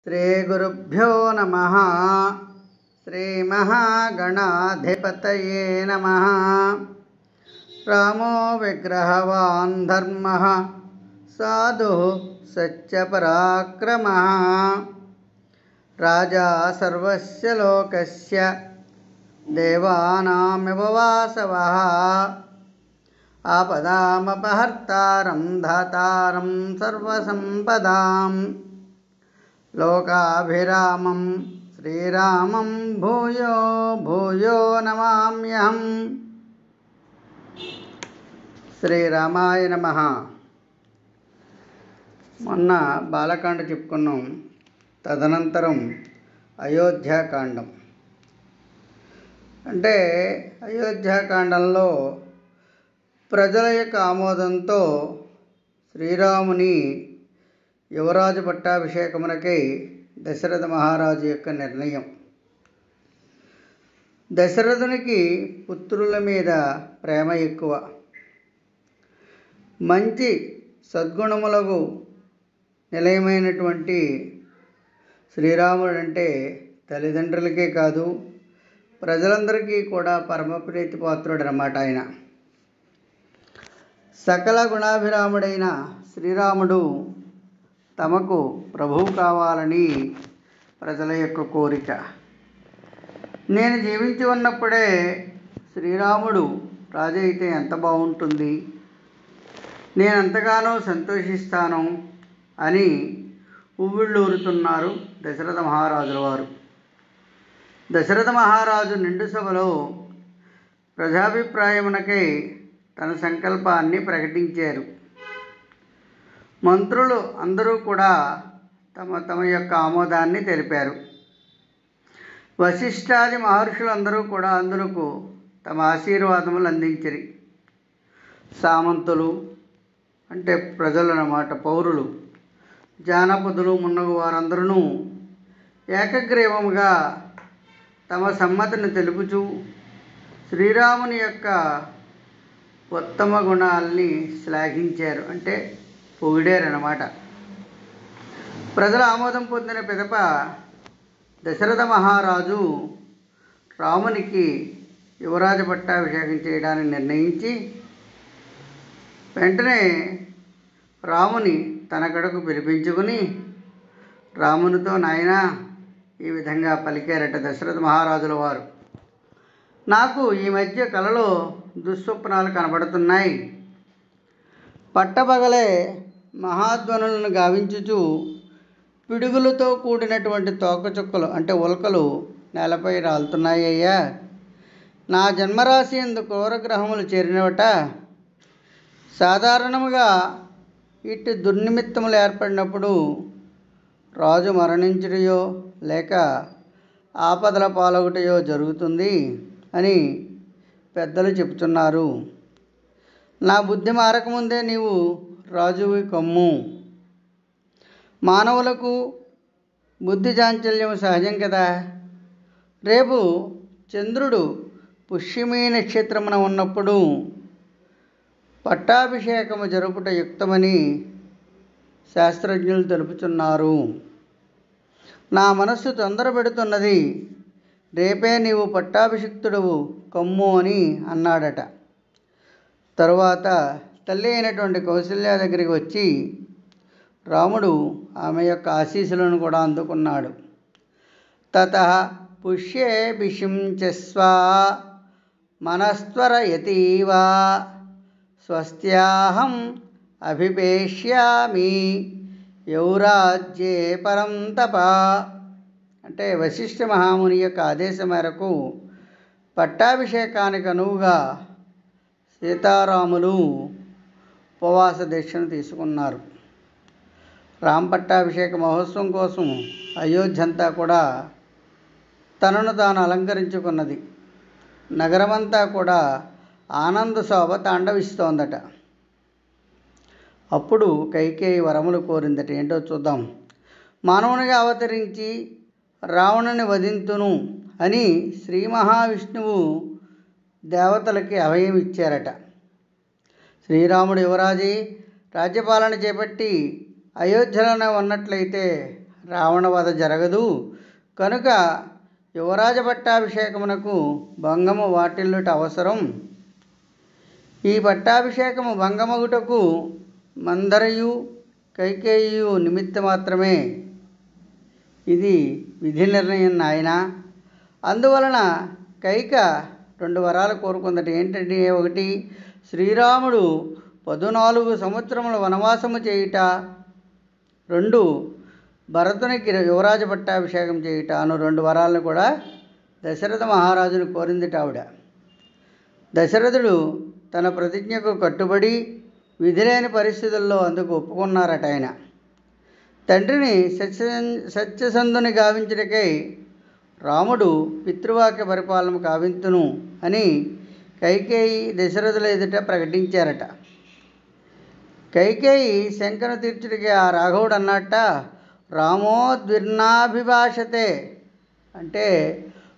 श्रीगुरुभ्यो नमः। श्रीमहागणाधिपतये नमः। रामो विग्रहवान् धर्मः साधुः सत्यपराक्रमः राजा सर्वस्य लोकस्य देवानामिव वासवः आपदामपहर्तारं धातारं सर्वसम्पदां लोकाभिरामं श्रीरामं भूयो भूयो नमाम्यहम्। శ్రీరామాయ నమః. మొన్న బాలకాండ చెప్పుకున్నాం. తదనంతరం అయోధ్యాకాండం. అంటే అయోధ్యాకాండంలో ప్రజల యొక్క ఆమోదంతో శ్రీరాముని యువరాజు పట్టాభిషేకమునకై దశరథ మహారాజు యొక్క నిర్ణయం. దశరథునికి పుత్రుల మీద ప్రేమ ఎక్కువ. మంచి సద్గుణములకు నిలయమైనటువంటి శ్రీరాముడు అంటే తల్లిదండ్రులకే కాదు ప్రజలందరికీ కూడా పరమప్రీతి పాత్రుడు అన్నమాట. ఆయన సకల గుణాభిరాముడైన శ్రీరాముడు తమకు ప్రభువు కావాలని ప్రజల యొక్క కోరిక. నేను జీవించి ఉన్నప్పుడే శ్రీరాముడు రాజు అయితే ఎంత బాగుంటుంది, నేను ఎంతగానో సంతోషిస్తాను అని ఉవ్విళ్ళూరుతున్నారు దశరథ మహారాజుల వారు. దశరథ మహారాజు నిండు సభలో ప్రజాభిప్రాయమునకై తన సంకల్పాన్ని ప్రకటించారు. మంత్రులు అందరూ కూడా తమ తమ యొక్క ఆమోదాన్ని తెలిపారు. వశిష్ఠాది మహర్షులందరూ కూడా అందులకు తమ ఆశీర్వాదములు అందించిరి. సామంతులు అంటే ప్రజలు అన్నమాట, పౌరులు, జానపదులు మున్నగు వారందరూ ఏకగ్రీవముగా తమ సమ్మతిని తెలుపుచూ శ్రీరాముని యొక్క ఉత్తమ గుణాలని శ్లాఘించారు, అంటే పొగిడారన్నమాట. ప్రజల ఆమోదం పొందిన పిదప దశరథ మహారాజు రామునికి యువరాజ పట్టాభిషేకం చేయడానికి నిర్ణయించి వెంటనే రాముని తన కడకు పిలిపించుకుని రామునితో, నాయనా, ఈ విధంగా పలికారట దశరథ మహారాజుల వారు. నాకు ఈ మధ్య కలలో దుస్వప్నాలు కనబడుతున్నాయి. పట్టపగలే మహాధ్వనులను గావించుచు పిడుగులతో కూడినటువంటి తోకచుక్కలు అంటే ఉల్కలు నేలపై రాలుతున్నాయ్యా. నా జన్మరాశి ఎందు క్రూరగ్రహములు చేరినవట. సాధారణముగా ఇట్టి దుర్నిమిత్తములు ఏర్పడినప్పుడు రాజు మరణించుటయో లేక ఆపదల పాలొకటయో జరుగుతుంది అని పెద్దలు చెబుతున్నారు. నా బుద్ధి మారకముందే నీవు రాజువి కమ్ము. మానవులకు బుద్ధి చాంచల్యం సహజం కదా. రేపు చంద్రుడు పుష్యమీ నక్షత్రమున ఉన్నప్పుడు పట్టాభిషేకము జరుపుట యుక్తమని శాస్త్రజ్ఞులు తెలుపుతున్నారు. నా మనస్సు తొందర పెడుతున్నది. రేపే నీవు పట్టాభిషిక్తుడవు కమ్ము అని అన్నాడట. తరువాత తల్లి అయినటువంటి కౌసల్య దగ్గరికి వచ్చి రాముడు ఆమె యొక్క ఆశీస్సులను కూడా అందుకున్నాడు. తతః పుష్యే బిషించస్వ మనస్త్వరయతీవ స్వస్త్యాహం అభిపేష్యామి యౌరాజ్యే పరం తప. అంటే వశిష్ఠ మహాముని యొక్క ఆదేశం మేరకు పట్టాభిషేకానికి అనువుగా సీతారాములు ఉపవాస దీక్షను తీసుకున్నారు. రామ పట్టాభిషేక మహోత్సవం కోసం అయోధ్య అంతా కూడా తనను తాను అలంకరించుకున్నది. నగరమంతా కూడా ఆనంద శోభ తాండవిస్తోందట. అప్పుడు కైకేయి వరములు కోరిందట. ఏంటో చూద్దాం. మానవునిగా అవతరించి రావణుని వధింతును అని శ్రీ మహావిష్ణువు దేవతలకి అభయం ఇచ్చారట. శ్రీరాముడు యువరాజే రాజ్యపాలన చేపట్టి అయోధ్యలోనే ఉన్నట్లయితే రావణవధ జరగదు. కనుక యువరాజ పట్టాభిషేకమునకు భంగము వాటిల్లుట అవసరం. ఈ పట్టాభిషేకము భంగమగుటకు మందరయు కైకేయియు నిమిత్త మాత్రమే. ఇది విధి నిర్ణయం నాయన. అందువలన కైక 2 వరాలు కోరుకుందట. ఏంటంటే, 1 శ్రీరాముడు 14 సంవత్సరముల వనవాసము చేయుట, 2 భరతునికి యువరాజ పట్టాభిషేకం చేయుట అను 2 వరాలను కూడా దశరథ మహారాజును కోరిందిట ఆవిడ. దశరథుడు తన ప్రతిజ్ఞకు కట్టుబడి విధిలేని పరిస్థితుల్లో అందుకు ఒప్పుకున్నారట. ఆయన తండ్రిని సత్యసంధుని గావించుటకై రాముడు పితృవాక్య పరిపాలన కావింతును అని కైకేయి దశరథుల ఎదుట ప్రకటించారట. కైకేయి శంకను తీర్చుడికి ఆ రాఘవుడు అన్నట్ట, రామో ద్విర్నాభిభాషతే, అంటే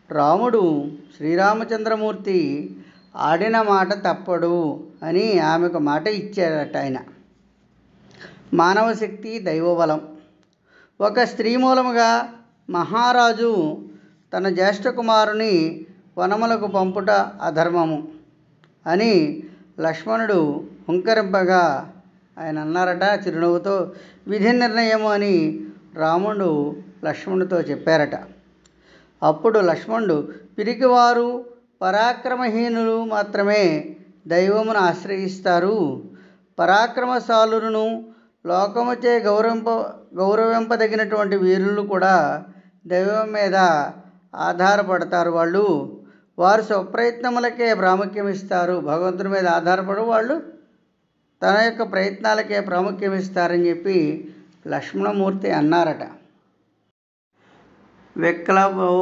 రాముడు శ్రీరామచంద్రమూర్తి ఆడిన మాట తప్పడు అని ఆమెకు మాట ఇచ్చాడట ఆయన. మానవ శక్తి, దైవబలం. ఒక స్త్రీ మూలముగా మహారాజు తన జ్యేష్ఠ కుమారుని వనములకు పంపుట అధర్మము అని లక్ష్మణుడు హుంకరింపగా ఆయన అన్నారట చిరునవ్వుతో, విధి నిర్ణయము అని రాముడు లక్ష్మణుడితో చెప్పారట. అప్పుడు లక్ష్మణుడు, పిరికివారు పరాక్రమహీనులు మాత్రమే దైవమును ఆశ్రయిస్తారు. పరాక్రమశాలులను లోకముచే గౌరవింపదగినటువంటి వీరులు కూడా దైవం మీద ఆధారపడతారు. వారు స్వప్రయత్నములకే ప్రాముఖ్యం ఇస్తారు. భగవంతుని మీద ఆధారపడు వాళ్ళు తన యొక్క ప్రయత్నాలకే ప్రాముఖ్యం ఇస్తారని చెప్పి లక్ష్మణమూర్తి అన్నారట. విక్లవో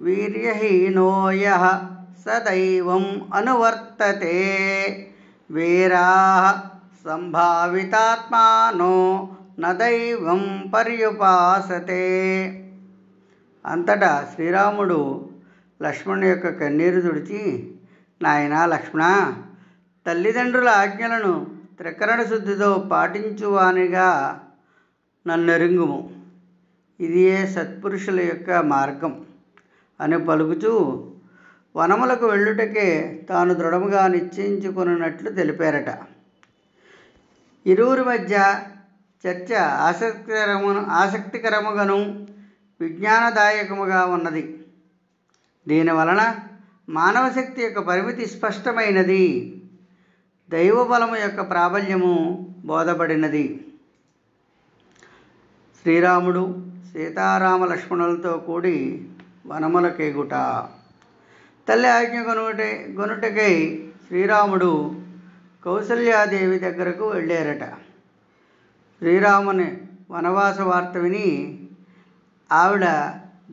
వీర్యహీనో యః సదైవం అనువర్తతే వీరాః సంభావితాత్మానో న దైవం పర్యుపాసతే. అంతటా శ్రీరాముడు లక్ష్మణుని యొక్క కన్నీరు తుడిచి, నాయనా లక్ష్మణ, తల్లిదండ్రుల ఆజ్ఞలను త్రికరణ శుద్ధితో పాటించువానిగా నన్నెరుంగుము. ఇదియే సత్పురుషుల యొక్క మార్గం అని పలుకుచూ వనములకు వెళ్ళుటకే తాను దృఢముగా నిశ్చయించుకున్నట్లు తెలిపారట. ఇరువురి మధ్య చర్చ ఆసక్తికరముగాను విజ్ఞానదాయకముగా ఉన్నది. దీనివలన మానవశక్తి యొక్క పరిమితి స్పష్టమైనది, దైవబలము యొక్క ప్రాబల్యము బోధపడినది. శ్రీరాముడు సీతారామ లక్ష్మణులతో కూడి వనములకేగుట. తల్లి ఆజ్ఞ గొనుటకై శ్రీరాముడు కౌసల్యాదేవి దగ్గరకు వెళ్ళారట. శ్రీరాముని వనవాస వార్త విని ఆవిడ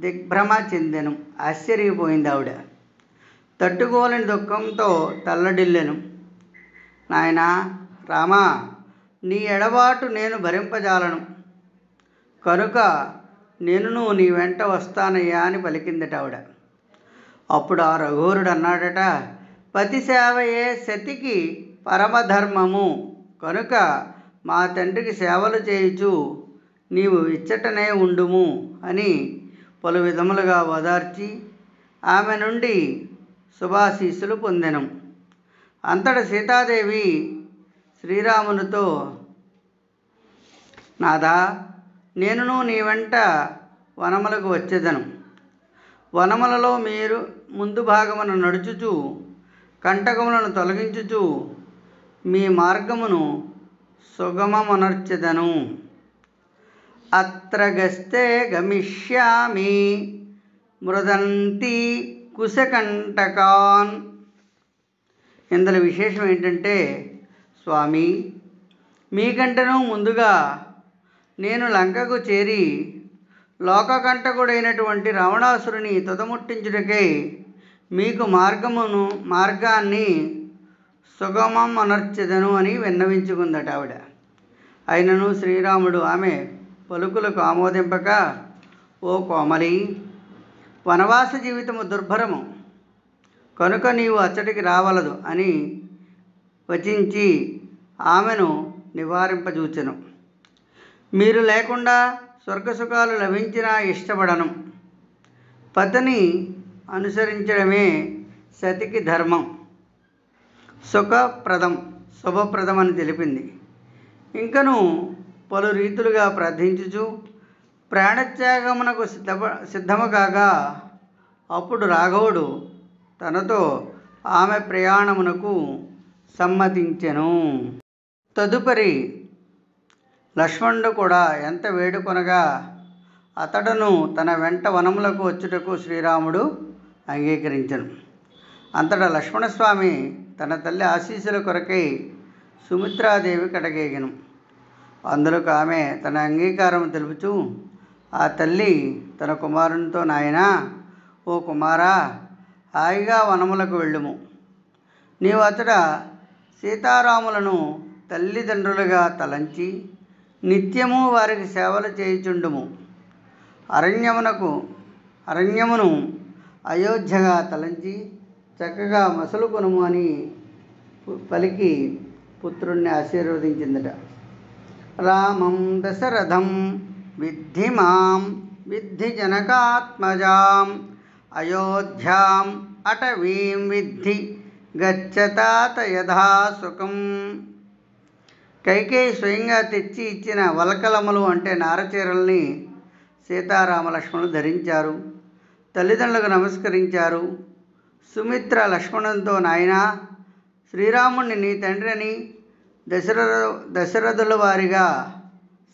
దిగ్భ్రమ చెందెను. ఆశ్చర్యపోయింది ఆవిడ. తట్టుకోలేని దుఃఖంతో తల్లడిల్లెను. నాయనా రామా, నీ ఎడబాటు నేను భరింపజాలను కనుక నేను నీ వెంట వస్తానయ్యా అని పలికిందట ఆవిడ. అప్పుడు ఆ రఘువరుడు అన్నాడట, పతి సేవయే సతికి పరమధర్మము కనుక మా తండ్రికి సేవలు చేయుచు నీవు ఇచ్చటనే ఉండుము అని పలు విధములుగా ఓదార్చి ఆమె నుండి శుభాశీస్సులు పొందెను. అంతట సీతాదేవి శ్రీరామునితో, నాదా, నేనును నీ వెంట వనములకు వచ్చేదను. వనములలో మీరు ముందు భాగమును నడుచుచు కంటకములను తొలగించుచు మీ మార్గమును సుగమమునర్చెదను. అత్ర గస్తే గమిష్యామి మృదంతి కుశకంటకాన్. ఇందులో విశేషం ఏంటంటే, స్వామి, మీకంటేనూ ముందుగా నేను లంకకు చేరి లోకకంటకుడైనటువంటి రావణాసురుని తుదముట్టించుటకై మీకు మార్గాన్ని సుగమమనర్చెదను అని విన్నవించుకుందట ఆవిడ. అయినను శ్రీరాముడు ఆమె పలుకులకు ఆమోదింపక, ఓ కోమలి, వనవాస జీవితము దుర్భరము కనుక నీవు అచ్చటికి రావలదు అని వచించి ఆమెను నివారింపజూచెను. మీరు లేకుండా స్వర్గసుఖాలు లభించినా ఇష్టపడను. పతిని అనుసరించడమే సతికి ధర్మం, సుఖప్రదం, శుభప్రదం అని తెలిపింది. ఇంకను పలు రీతులుగా ప్రార్థించుచు ప్రాణత్యాగమునకు సిద్ధము కాగా అప్పుడు రాఘవుడు తనతో ఆమె ప్రయాణమునకు సమ్మతించెను. తదుపరి లక్ష్మణుడు కూడా ఎంత వేడుకొనగా అతడును తన వెంట వనములకు వచ్చుటకు శ్రీరాముడు అంగీకరించెను. అంతటా లక్ష్మణస్వామి తన తల్లి ఆశీస్సుల కొరకై సుమిత్రాదేవి కడగేగెను. అందులోకి ఆమె తన అంగీకారం తెలుపుచూ ఆ తల్లి తన కుమారునితో, నాయనా, ఓ కుమారా, హాయిగా వనములకు వెళ్ళుము. నీవు అతడ సీతారాములను తల్లిదండ్రులుగా తలంచి నిత్యము వారికి సేవలు చేయుచుండుము. అరణ్యమును అయోధ్యగా తలంచి చక్కగా మసలుకొనుము అని పలికి పుత్రుణ్ణి ఆశీర్వదించిందట. రామం దశరథం విద్ధి మాం విద్ధి జనకాత్మజాం అయోధ్యాం అటవీం విద్ధి గచ్చతాత యథా సుఖం. కైకేయి స్వయంగా తెచ్చి ఇచ్చిన వలకలములు అంటే నారచీరల్ని సీతారామ లక్ష్మణులు ధరించారు. తల్లిదండ్రులకు నమస్కరించారు. సుమిత్ర లక్ష్మణునితో, నాయనా, శ్రీరాముణ్ణి నీ తండ్రి అని దశరథుల వారిగా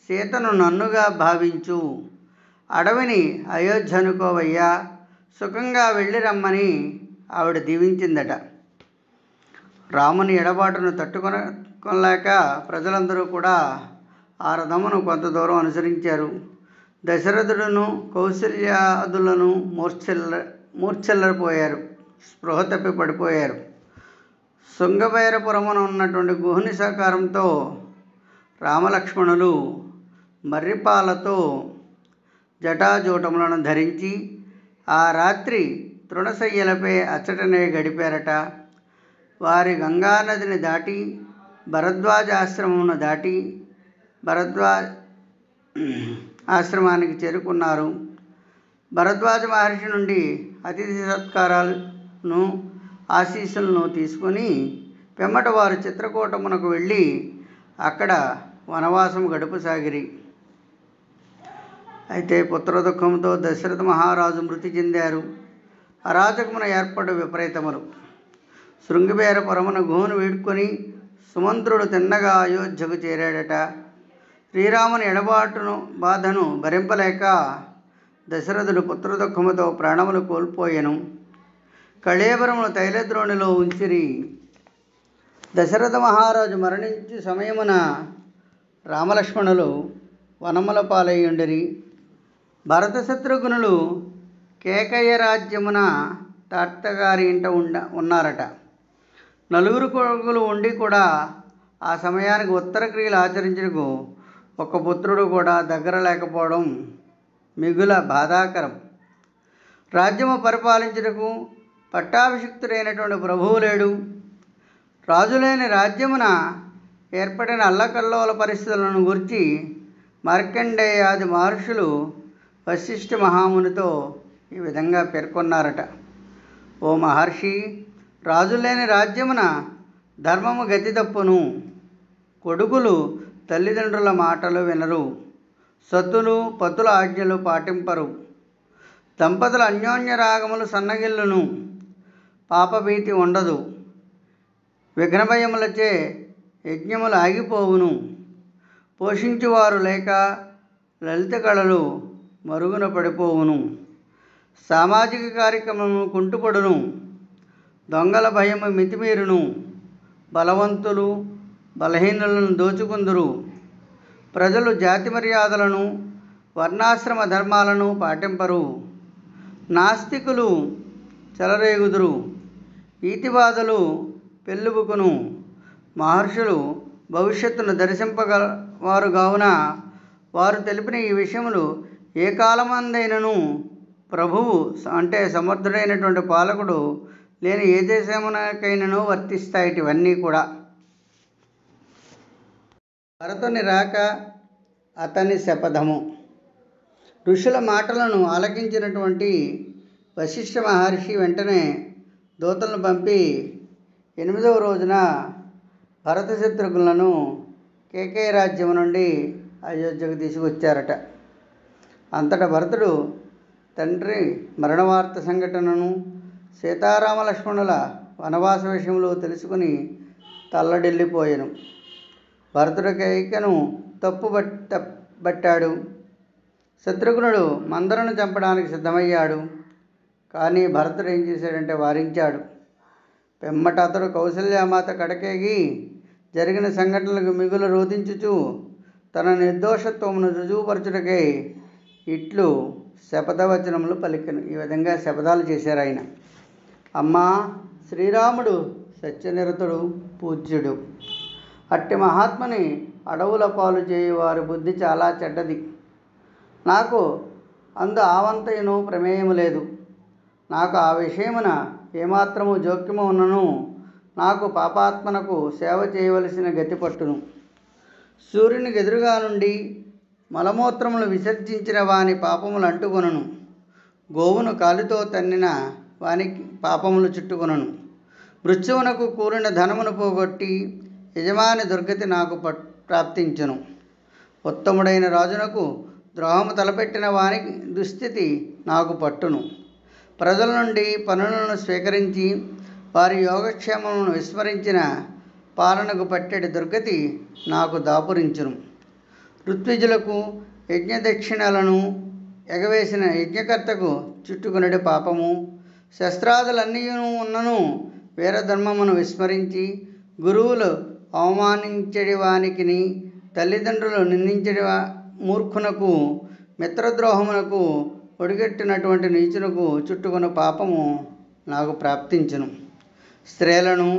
సీతను నన్నుగా భావించు. అడవిని అయోధ్య అనుకోవయ్యా, సుఖంగా వెళ్ళి రమ్మని ఆవిడ దీవించిందట. రాముని ఎడబాటును తట్టుకొనలేక ప్రజలందరూ కూడా ఆ రథమును కొంత దూరం అనుసరించారు. దశరథుడును కౌసల్యాదులను మూర్ఛల్లపోయారు, స్పృహ తప్పి పడిపోయారు. శృంగబైరపురమున ఉన్నటువంటి గుహుని సహకారంతో రామలక్ష్మణులు మర్రిపాలతో జటాజూటములను ధరించి ఆ రాత్రి తృణశయ్యలపై అచ్చటనే గడిపారట. వారి గంగానదిని దాటి భరద్వాజ ఆశ్రమమును దాటి ఆశ్రమానికి చేరుకున్నారు. భరద్వాజ మహర్షి నుండి అతిథి సత్కారాలను, ఆశీస్సులను తీసుకొని పిమ్మట వారు చిత్రకూటమునకు వెళ్ళి అక్కడ వనవాసం గడుపసాగిరి. అయితే పుత్రదుఃఖంతో దశరథ మహారాజు మృతి చెందారు. అరాచకమున ఏర్పడు విపరీతములు. శృంగబేరపురమున గుహను వీడ్కొని సుమంత్రుడు తిన్నగా అయోధ్యకు చేరాడట. శ్రీరాముని ఎడబాటును బాధను భరింపలేక దశరథుడు పుత్రదుఃఖముతో ప్రాణములు కోల్పోయెను. కళేబరమును తైలద్రోణిలో ఉంచిరి. దశరథ మహారాజు మరణించు సమయమున రామలక్ష్మణులు వనముల పాలయ్యుండిరి. భరత శత్రుఘ్నులు కేకయ్య రాజ్యమున తాతగారి ఇంట ఉన్నారట. నలుగురు కొడుకులు ఉండి కూడా ఆ సమయానికి ఉత్తర క్రియలు ఆచరించుటకు ఒక పుత్రుడు కూడా దగ్గర లేకపోవడం మిగుల బాధాకరం. రాజ్యము పరిపాలించుటకు పట్టాభిషిక్తుడైనటువంటి ప్రభువు లేడు. రాజులేని రాజ్యమున ఏర్పడిన అల్లకల్లోల పరిస్థితులను గురించి మార్కండేయాది మహర్షులు వశిష్ఠ మహామునితో ఈ విధంగా పేర్కొన్నారట. ఓ మహర్షి, రాజులేని రాజ్యమున ధర్మము గతి తప్పును. కొడుకులు తల్లిదండ్రుల మాటలు వినరు. సతులు పతుల ఆజ్ఞలు పాటింపరు. దంపతుల అన్యోన్య రాగములు సన్నగిల్లును. పాపభీతి ఉండదు. విఘ్నభయములచే యజ్ఞములు ఆగిపోవును. పోషించువారు లేక లలిత కళలు మరుగున పడిపోవును. సామాజిక కార్యక్రమము కుంటుపడును. దొంగల భయము మితిమీరును. బలవంతులు బలహీనులను దోచుకుందురు. ప్రజలు జాతి మర్యాదలను, వర్ణాశ్రమ ధర్మాలను పాటింపరు. నాస్తికులు చెలరేగుదురు. ఈతివాదులు పెళ్ళుబుకును. మహర్షులు భవిష్యత్తును దర్శింపగలవారు కావున వారు తెలిపిన ఈ విషయములు ఏ కాలమందైనను ప్రభువు అంటే సమర్థుడైనటువంటి పాలకుడు లేని ఏ దేశమునకైనను వర్తిస్తాయి. ఇవన్నీ కూడా భరతుని రాక అతని శపథము. ఋషుల మాటలను ఆలకించినటువంటి వశిష్ఠ మహర్షి వెంటనే దూతలను పంపి 8వ రోజున భరత శత్రుఘ్నులను కేకే రాజ్యం నుండి అయోధ్యకు తీసుకొచ్చారట. అంతటా భరతుడు తండ్రి మరణవార్త సంఘటనను, సీతారామ లక్ష్మణుల వనవాస విషయంలో తెలుసుకుని తల్లడిల్లిపోయాను. భరతుడి కైకను తప్పుబట్టాడు. శత్రుఘ్నుడు మందరను చంపడానికి సిద్ధమయ్యాడు. కానీ భరతుడు ఏం చేశాడంటే వారించాడు. పిమ్మట అతడు కౌసల్యామాత కడకేగి జరిగిన సంఘటనలకు మిగులు రోధించుచు తన నిర్దోషత్వమును రుజువుపరచుటకై ఇట్లు శపథవచనములు పలికెను. ఈ విధంగా శపథాలు చేశారు ఆయన. అమ్మా, శ్రీరాముడు సత్యనిరతుడు, పూజ్యుడు. అట్టి మహాత్ముని అడవుల పాలు చేయువారి బుద్ధి చాలా చెడ్డది. నాకు అందు ఆవంతయును ప్రమేయము లేదు. నాకు ఆ విషయమున ఏమాత్రము జోక్యము ఉన్నను నాకు పాపాత్మనకు సేవ చేయవలసిన గతి పట్టును. సూర్యునికి ఎదురుగా నుండి మలమూత్రములు విసర్జించిన వాని పాపములు అంటుకొనను. గోవును కాలితో తన్నిన వానికి పాపములు చుట్టుకొనను. మృత్యువునకు కూలిన ధనమును పోగొట్టి యజమాని దుర్గతి నాకు ప్రాప్తించును. ఉత్తముడైన రాజునకు ద్రోహము తలపెట్టిన వానికి దుస్థితి నాకు పట్టును. ప్రజల నుండి పనులను స్వీకరించి వారి యోగక్షేమములను విస్మరించిన పాలనకు పట్టెడి దుర్గతి నాకు దాపురించును. ఋత్విజులకు యజ్ఞదక్షిణలను ఎగవేసిన యజ్ఞకర్తకు చుట్టుకునడి పాపము, శస్త్రాదులన్నీ ఉన్నను వీరధర్మమును విస్మరించి గురువులు అవమానించడి వానికిని, తల్లిదండ్రులు నిందించడి మూర్ఖునకు, మిత్రద్రోహమునకు ఒడిగట్టినటువంటి నీచునకు చుట్టుకున్న పాపము నాకు ప్రాప్తించును. స్త్రీలను,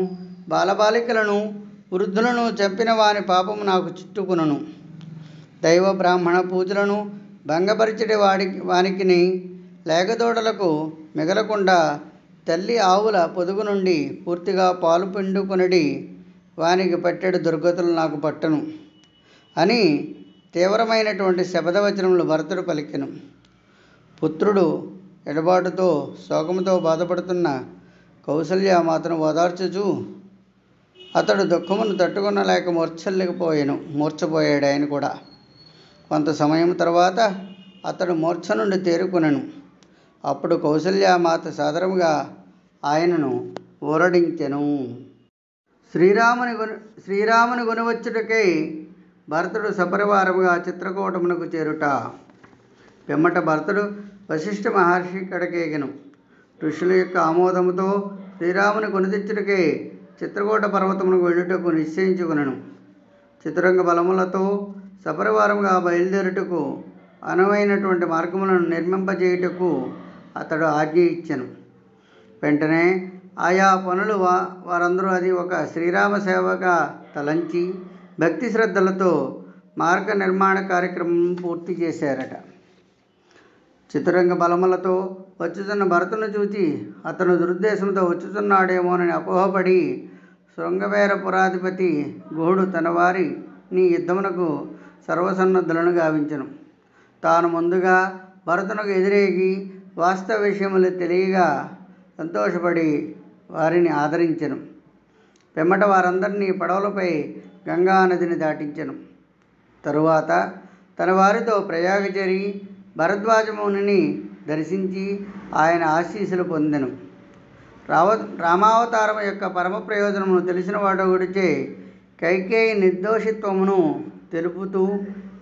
బాలబాలికలను, వృద్ధులను చంపిన వాని పాపము నాకు చుట్టుకును. దైవ బ్రాహ్మణ పూజలను భంగపరిచడి వానికిని, లేగదోడలకు మిగలకుండా తల్లి ఆవుల పొదుగు నుండి పూర్తిగా పాలు పిండుకొనడి వానికి పట్టెడు దుర్గతులు నాకు పట్టను అని తీవ్రమైనటువంటి శపథవచనములు భరతుడు పలికెను. పుత్రుడు ఎడబాటుతో శోకముతో బాధపడుతున్న కౌసల్యామాతను ఓదార్చుచు అతడు దుఃఖమును తట్టుకొనలేక మూర్ఛపోయాడు. ఆయన కూడా కొంత సమయం తర్వాత అతడు మూర్ఛ నుండి తేరుకొనెను. అప్పుడు కౌసల్యామాత సాదరముగా ఆయనను ఊరడించెను. శ్రీరాముని గుణవచ్చుటకై భరతుడు సపరివారముగా చిత్రకూటమునకు చేరుట. పిమ్మట భరతుడు వశిష్ఠ మహర్షి కడకేగెను. ఋషుల యొక్క ఆమోదముతో శ్రీరాముని కొనితెచ్చుటకై చిత్రకూట పర్వతమునకు వెళ్ళుటకు నిశ్చయించుకునెను. చతురంగ బలములతో సపరివారముగా బయలుదేరుటకు అనువైనటువంటి మార్గములను నిర్మింపజేయుటకు అతడు ఆజ్ఞ ఇచ్చెను. వెంటనే ఆయా పనులు వారందరూ అది ఒక శ్రీరామ సేవగా తలంచి భక్తి శ్రద్ధలతో మార్గ నిర్మాణ కార్యక్రమం పూర్తి చేశారట. చతురంగ బలములతో వచ్చుతున్న భరతును చూచి అతను దురుద్దేశంతో వచ్చుతున్నాడేమోనని అపోహపడి శృంగవేరపురాధిపతి గుహుడు తన వారిని యుద్ధమునకు సర్వసన్నద్ధులను గావించెను. తాను ముందుగా భరతునకు ఎదురేగి వాస్తవ విషయములు తెలియగా సంతోషపడి వారిని ఆదరించెను. పిమ్మట వారందరినీ పడవలపై గంగా నదిని దాటించెను. తరువాత తన వారితో ప్రయాగ చేరి భరద్వాజమునిని దర్శించి ఆయన ఆశీస్సులు పొందెను. రామావతారం యొక్క పరమ ప్రయోజనమును తెలిసిన వాడొకడిచే కైకేయి నిర్దోషిత్వమును తెలుపుతూ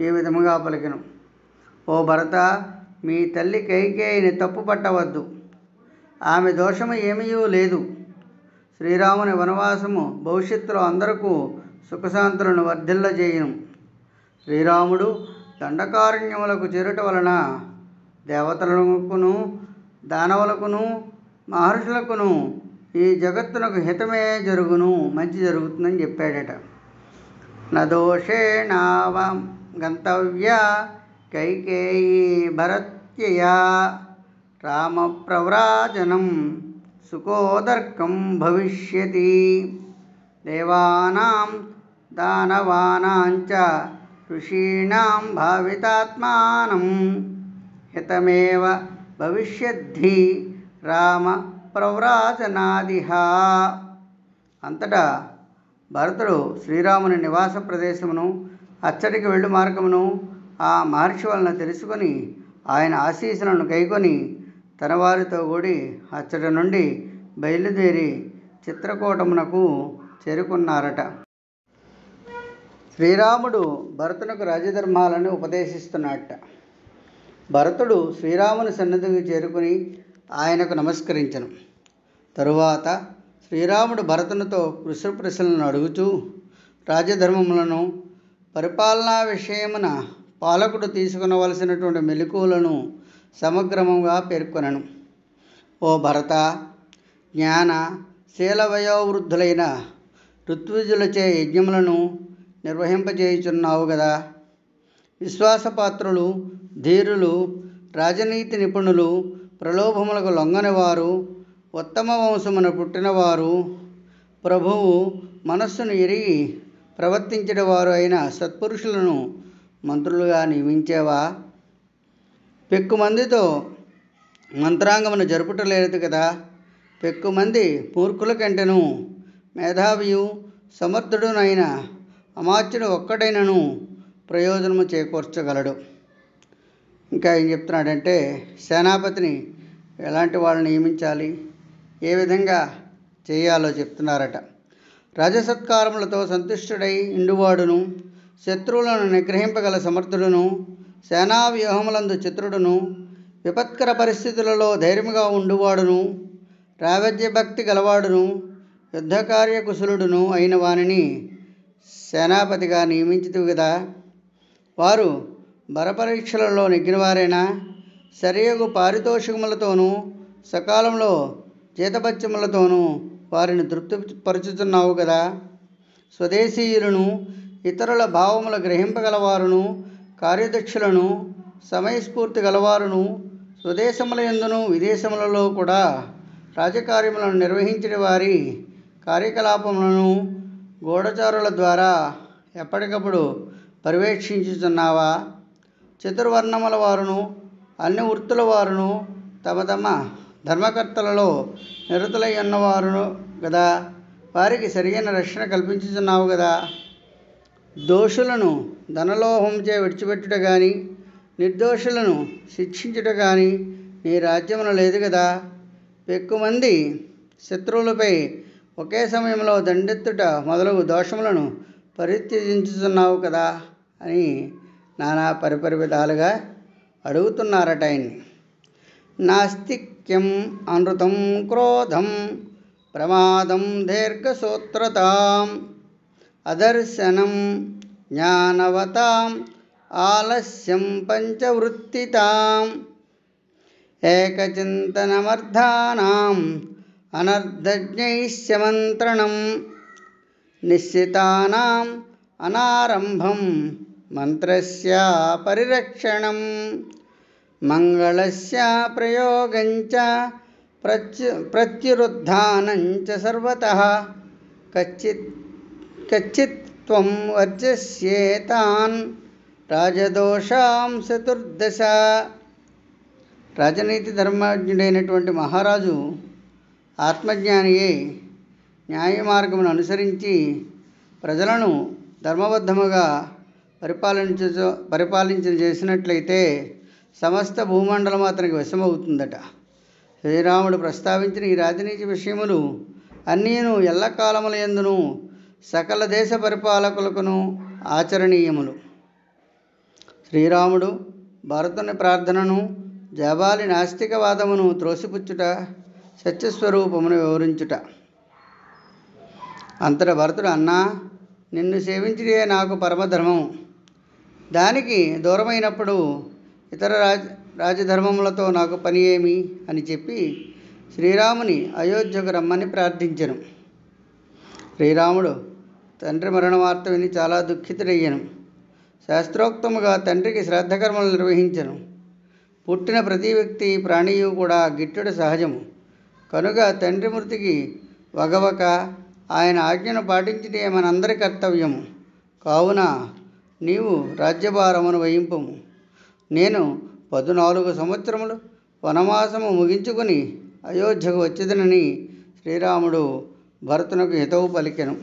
ఈ విధముగా పలికెను. ఓ భరత, మీ తల్లి కైకేయిని తప్పు పట్టవద్దు. ఆమె దోషము ఏమీ లేదు. శ్రీరాముని వనవాసము భవిష్యత్తులో అందరకు సుఖశాంతులను వర్ధిల్లజేయును. శ్రీరాముడు దండకారణ్యములకు చేరుట వలన దేవతలకును, దానవులకును, మహర్షులకును ఈ జగత్తునకు హితమే జరుగును, మంచి జరుగుతుందని చెప్పాడట. నదోషేణావ గంతవ్య కైకేయీ భరత్యయా రామ ప్రవ్రాజనం సుఖోదర్కం భవిష్యతి దేవానాం దానవానాంచ ఋషీణాం భావితాత్మానం హితమేవ భవిష్యద్ధి రామ ప్రవ్రాజనాదిహ. అంతటా భరతుడు శ్రీరాముని నివాస ప్రదేశమును అచ్చటికి వెళ్ళు మార్గమును ఆ మహర్షి వలన తెలుసుకొని ఆయన ఆశీస్సులను కైకొని తన వారితో కూడి అచ్చటి నుండి బయలుదేరి చిత్రకూటమునకు చేరుకున్నారట. శ్రీరాముడు భరతునకు రాజధర్మాలను ఉపదేశిస్తున్నట్ట. భరతుడు శ్రీరాముని సన్నిధికి చేరుకుని ఆయనకు నమస్కరించను. తరువాత శ్రీరాముడు భరతునితో కృష్ణ ప్రశ్నలను అడుగుతూ రాజధర్మములను, పరిపాలనా విషయమున పాలకుడు తీసుకునవలసినటువంటి మెలకువలను సమగ్రముగా పేర్కొనను. ఓ భరత, జ్ఞాన శీల వయోవృద్ధులైన ఋత్విజులచే యజ్ఞములను నిర్వహింపజేయుచున్నావు కదా. విశ్వాసపాత్రులు, ధీరులు, రాజనీతి నిపుణులు, ప్రలోభములకు లొంగనివారు, ఉత్తమ వంశమున పుట్టినవారు, ప్రభువు మనస్సును ఎరిగి ప్రవర్తించేవారు అయిన సత్పురుషులను మంత్రులుగా నియమించేవా? పెక్కుమందితో మంత్రాంగమును జరుపుటలేదు కదా. పెక్కుమంది మూర్ఖుల కంటెను మేధావియు సమర్థుడునైన అమాత్యుడు ఒక్కడైనను ప్రయోజనము చేకూర్చగలడు. ఇంకా ఏం చెప్తున్నాడంటే, సేనాపతిని ఎలాంటి వాళ్ళని నియమించాలి, ఏ విధంగా చేయాలో చెప్తున్నారట. రాజసత్కారములతో సంతుష్టుడై ఇండువాడును, శత్రువులను నిగ్రహింపగల సమర్థుడును, సేనా వ్యూహములందు చిత్రుడును, విపత్కర పరిస్థితులలో ధైర్యముగా ఉండువాడును, ప్రావజ్య భక్తి గలవాడును, యుద్ధకార్య కుశలుడును అయిన వానిని సేనాపతిగా నియమించుదువు కదా. వారు బరపరీక్షలలో నెగ్గినవారైనా సరియగు పారితోషికములతోనూ సకాలంలో జీతభత్యములతోనూ వారిని తృప్తిపరుచుతున్నావు కదా. స్వదేశీయులను, ఇతరుల భావముల గ్రహింపగలవారును, కార్యదక్షులను, సమయస్ఫూర్తి గలవారును, స్వదేశముల యందును విదేశములలో కూడా రాజకార్యములను నిర్వహించిన వారి కార్యకలాపములను గూఢచారుల ద్వారా ఎప్పటికప్పుడు పర్యవేక్షించుచున్నావా? చతుర్వర్ణముల వారును, అన్ని వృత్తుల వారును తమ తమ ధర్మకర్తలలో నిరతులై ఉన్నవారును కదా. వారికి సరియైన రక్షణ కల్పించుచున్నావు కదా. దోషులను ధనలోహంచే విడిచిపెట్టుట కానీ, నిర్దోషులను శిక్షించుట కానీ నీ రాజ్యమున లేదు కదా. పెక్కుమంది శత్రువులపై ఒకే సమయంలో దండెత్తుట మొదలగు దోషములను పరిత్యజించుతున్నావు కదా అని నానా పరిపరి విధాలుగా అడుగుతున్నారట ఆయన్ని. నాస్తిక్యం అనృతం క్రోధం ప్రమాదం దీర్ఘసూత్రతాం అదర్శనం జ్ఞానవతాం ఆలస్యం పంచవృత్తితాం ఏకచింతనమర్థానాం అనర్ధజ్ఞైస్య మంత్రణం నిశ్చితానాం అనారంభం మంత్రస్య పరిరక్షణం మంగళస్య ప్రయోగంచ ప్రత్యురుద్ధానంచ సర్వతః కచ్చిత్ త్వం వర్జస్యేతాన్ రాజదోషాం చతుర్దశ. రాజనీతి ధర్మజ్ఞుడైనటువంటి మహారాజు ఆత్మజ్ఞానియే న్యాయ మార్గమును అనుసరించి ప్రజలను ధర్మబద్ధముగా పరిపాలించ చేసినట్లయితే సమస్త భూమండలం అతనికి వశమవుతుందట. శ్రీరాముడు ప్రస్తావించిన ఈ రాజనీతి విషయములు అన్నీను ఎల్లకాలముల యందును సకల దేశ పరిపాలకులకును ఆచరణీయములు. శ్రీరాముడు భరతుని ప్రార్థనను, జాబాలి నాస్తికవాదమును త్రోసిపుచ్చుట, సత్యస్వరూపమును వివరించుట. అంతటా భరతుడు, అన్నా, నిన్ను సేవించుటే నాకు పరమధర్మము. దానికి దూరమైనప్పుడు ఇతర రాజధర్మములతో నాకు పని ఏమి అని చెప్పి శ్రీరాముని అయోధ్యకు రమ్మని ప్రార్థించెను. శ్రీరాముడు తండ్రి మరణ వార్త విని చాలా దుఃఖితుడయ్యను. శాస్త్రోక్తముగా తండ్రికి శ్రాద్ధకర్మలు నిర్వహించెను. పుట్టిన ప్రతి వ్యక్తి ప్రాణియు కూడా గిట్టుడు సహజము. కనుక తండ్రి మృతికి వగవక ఆయన ఆజ్ఞను పాటించుటే మనందరి కర్తవ్యము. కావున నీవు రాజ్యభారమును వహింపము. నేను 14 సంవత్సరములు వనవాసము ముగించుకుని అయోధ్యకు వచ్చేదనని శ్రీరాముడు భరతునకు హితవు పలికెను.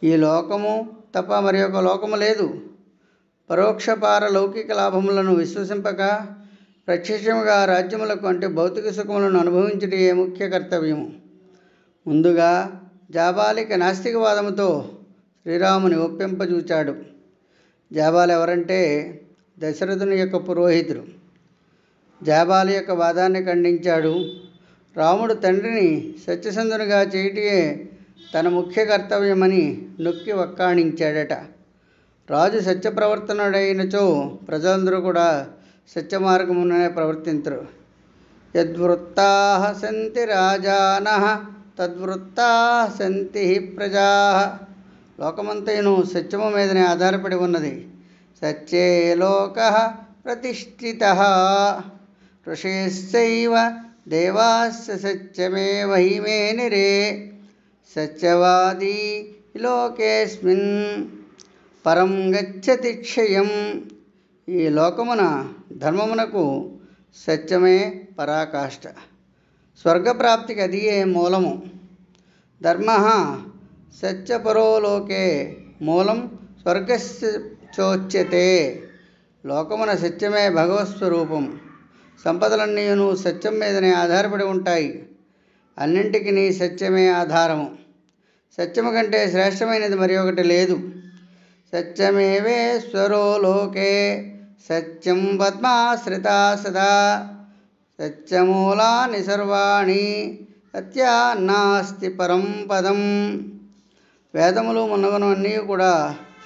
ఈ లోకము తప్ప మరి ఒక లోకము లేదు. పరోక్ష పారలౌకిక లాభములను విశ్వసింపక ప్రత్యక్షముగా రాజ్యములకు అంటే భౌతిక సుఖములను అనుభవించుటే ముఖ్య కర్తవ్యము. ముందుగా జాబాలిక నాస్తికవాదముతో శ్రీరాముని ఒప్పింపజూచాడు. జాబాలి ఎవరంటే దశరథుని యొక్క పురోహితుడు. జాబాలి యొక్క వాదాన్ని ఖండించాడు. రాముడు తండ్రిని సత్యసంధునిగా చేయుటయే తన ముఖ్య కర్తవ్యమని నొక్కి వక్కాణించాడట. రాజు సత్యప్రవర్తనుడైనచో ప్రజలందరూ కూడా సత్యమార్గముననే ప్రవర్తించరు. యద్వృత్తా సంతి రాజానః తద్వృత్తా సంతి ప్రజా. లోకమంతయును సత్యము మీదనే ఆధారపడి ఉన్నది. సత్యే లోకః ప్రతిష్ఠితః ఋషేశ్చైవ దేవాస్య సత్యమేవ హిమేనిరే సత్యవాదీ లోకేస్మిన్ పరం గచ్చతి క్షయం. ఈ లోకమున ధర్మమునకు సత్యమే పరాకాష్ఠ. స్వర్గప్రాప్తికి అదియే మూలము. ధర్మ సత్యపరో లోకే మూలం స్వర్గస్య చోచ్యతే. లోకమున సత్యమే భగవత్స్వరూపం. సంపదలన్నీను సత్యం మీదనే ఆధారపడి ఉంటాయి. అన్నింటికి సత్యమే ఆధారము. సత్యము కంటే శ్రేష్టమైనది మరి ఒకటి లేదు. సత్యమేవేశ్వరో లోకే సత్యం పద్మాశ్రితా సదా సత్యమూలాని సర్వాణి సత్యాన్నాస్తి పరం పదం. వేదములు మున్నగునవన్నీ కూడా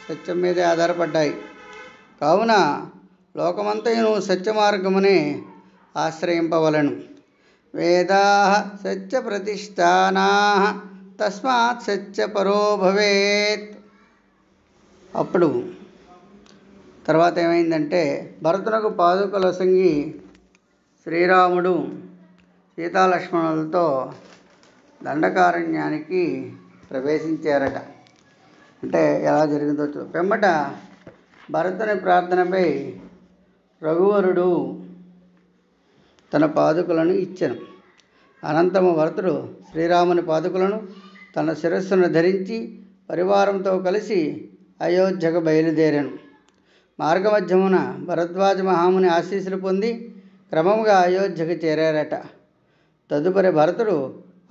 సత్యం మీదే ఆధారపడ్డాయి. కావున లోకమంతయును సత్యమార్గమునే ఆశ్రయింపవలను. వేదాః సత్యప్రతిష్ఠానాః తస్మాత్ సత్యపరో భవేత్. అప్పుడు తర్వాత ఏమైందంటే భరతునకు పాదుకలు వసంగి శ్రీరాముడు సీతాలక్ష్మణులతో దండకారణ్యానికి ప్రవేశించారట. అంటే ఎలా జరిగిందో పిమ్మట భరతుని ప్రార్థనపై రఘువరుడు తన పాదుకలను ఇచ్చెను. అనంతము భరతుడు శ్రీరాముని పాదుకలను తన శిరస్సును ధరించి పరివారంతో కలిసి అయోధ్యకు బయలుదేరాను. మార్గమధ్యమున భరద్వాజ మహాముని ఆశీస్సులు పొంది క్రమముగా అయోధ్యకు చేరారట. తదుపరి భరతుడు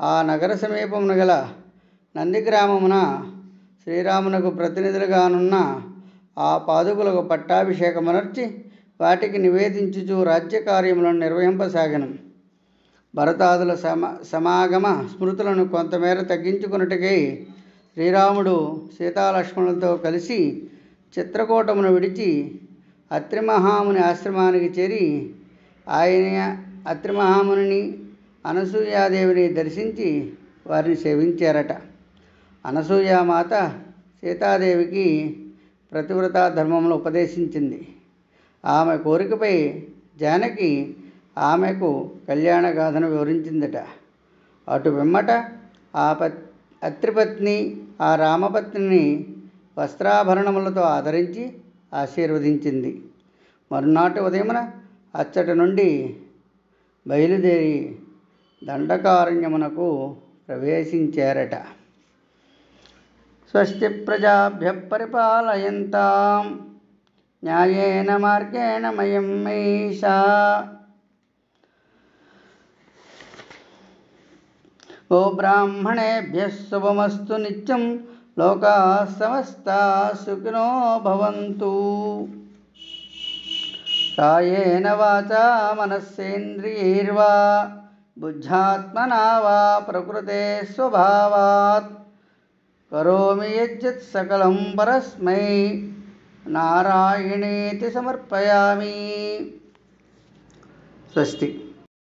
ఆ నగర సమీపమున గల నందిగ్రామమున శ్రీరామునకు ప్రతినిధులుగానున్న ఆ పాదుకులకు పట్టాభిషేకమునర్చి వాటికి నివేదించుచు రాజ్యకార్యములను నిర్వహింపసాగను. భరతాదుల సమాగమ స్మృతులను కొంతమేర తగ్గించుకున్నట్టుకై శ్రీరాముడు సీతాలక్ష్మణులతో కలిసి చిత్రకూటమును విడిచి అత్రిమహాముని ఆశ్రమానికి చేరి ఆయన అత్రిమహామునిని అనసూయాదేవిని దర్శించి వారిని సేవించారట. అనసూయామాత సీతాదేవికి ప్రతివ్రతా ధర్మమును ఉపదేశించింది. ఆమె కోరికపై జానకి ఆమెకు కళ్యాణగాథను వివరించిందట. అటు పిమ్మట అత్రిపత్ని ఆ రామపత్నిని వస్త్రాభరణములతో ఆదరించి ఆశీర్వదించింది. మరునాటి ఉదయమున అచ్చటి నుండి బయలుదేరి దండకారణ్యమునకు ప్రవేశించారట. స్వస్తి ప్రజాభ్య పరిపాలయంతాం న్యాయేన మార్గేణ మయం మహిషా. ఓ బ్రాహ్మణేభ్యః శుభమస్తు నిత్యం లోకాః సమస్తాః సుఖినో భవంతు. కాయేన వాచా మనస్సేంద్రియైర్వా బుద్ధ్యాత్మనా వా ప్రకృతే స్వభావాత్ కరోమి యజ్జత్ సకలం పరస్మై నారాయణేతి సమర్పయామి. స్వస్తి.